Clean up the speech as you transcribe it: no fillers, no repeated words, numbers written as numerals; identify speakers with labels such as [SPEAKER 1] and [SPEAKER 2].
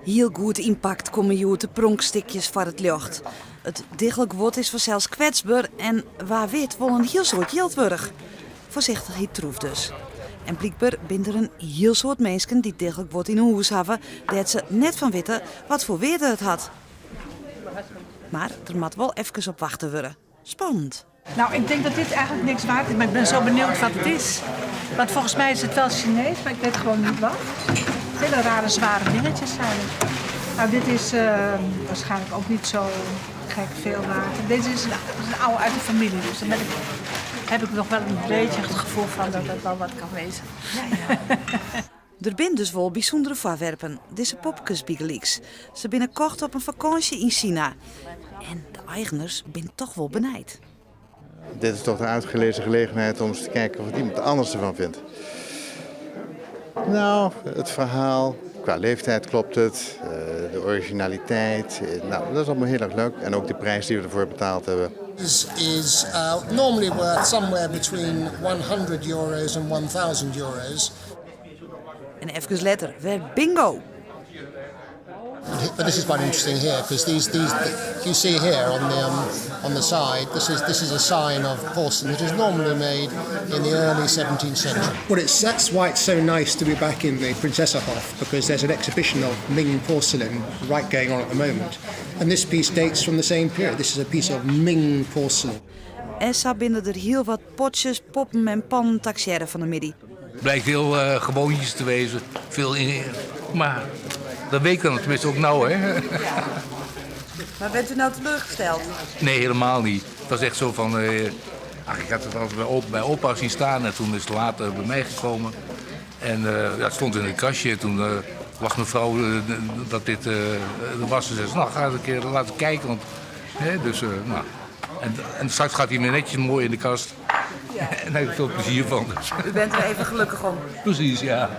[SPEAKER 1] Heel goed impact komen je uit de pronkstikjes van het lucht. Het dichtelijk woord is vanzelfs kwetsbaar en waar wit wel een heel soort jeldwurg. Voorzichtigheid troef dus. En blijkbaar bent er een heel soort mensen die dichtelijk woord in hun huis hebben, dat ze net van weten wat voor weer het had. Maar er moet wel even op wachten worden. Spannend.
[SPEAKER 2] Nou, ik denk dat dit eigenlijk niks waard is, maar ik ben zo benieuwd wat het is. Want volgens mij is het wel Chinees, maar ik weet gewoon niet wat. Hele rare, zware dingetjes zijn het. Nou, dit is waarschijnlijk ook niet zo gek veel waard. Deze is een oude uit de familie, dus dan heb ik nog wel een beetje het gevoel van dat het wel wat kan wezen. Ja.
[SPEAKER 1] Er zijn dus wel bijzondere voorwerpen, deze popkes Bigelix. Ze binnen kort op een vakantie in China. En de eigenaars zijn toch wel benijd.
[SPEAKER 3] Dit is toch een uitgelezen gelegenheid om eens te kijken wat iemand anders ervan vindt. Nou, het verhaal, qua leeftijd klopt het, de originaliteit, nou, dat is allemaal heel erg leuk. En ook de prijs die we ervoor betaald hebben.
[SPEAKER 4] Is normally worth somewhere between €100 and €1,000.
[SPEAKER 1] En even later werd bingo.
[SPEAKER 4] But this is quite interesting here because these you see here on the side. This is a sign of porcelain that is normally made in the early 17th century.
[SPEAKER 5] Well, that's why it's so nice to be back in the Prinzessenhof, because there's an exhibition of Ming porcelain going on at the moment. And this piece dates from the same period. This is a piece of Ming porcelain.
[SPEAKER 1] En zo binnen er heel wat potjes, poppen en pannen taxiëren van de midi.
[SPEAKER 6] Het blijkt heel gewoontjes te wezen. Veel in, maar dat weet ik dan tenminste ook nou, hè?
[SPEAKER 1] Maar bent u nou teleurgesteld?
[SPEAKER 6] Nee, helemaal niet. Het was echt zo van... ik had het altijd bij opa zien staan en toen is het later bij mij gekomen. En het stond in een kastje. Toen lag mevrouw dat dit was. Ze zei, nou, ga eens een keer laten kijken. Want, dus, nou. En straks gaat hij weer netjes mooi in de kast. Ja. En daar heb ik veel plezier van. Dus.
[SPEAKER 1] U bent er even gelukkig om.
[SPEAKER 6] Precies, ja.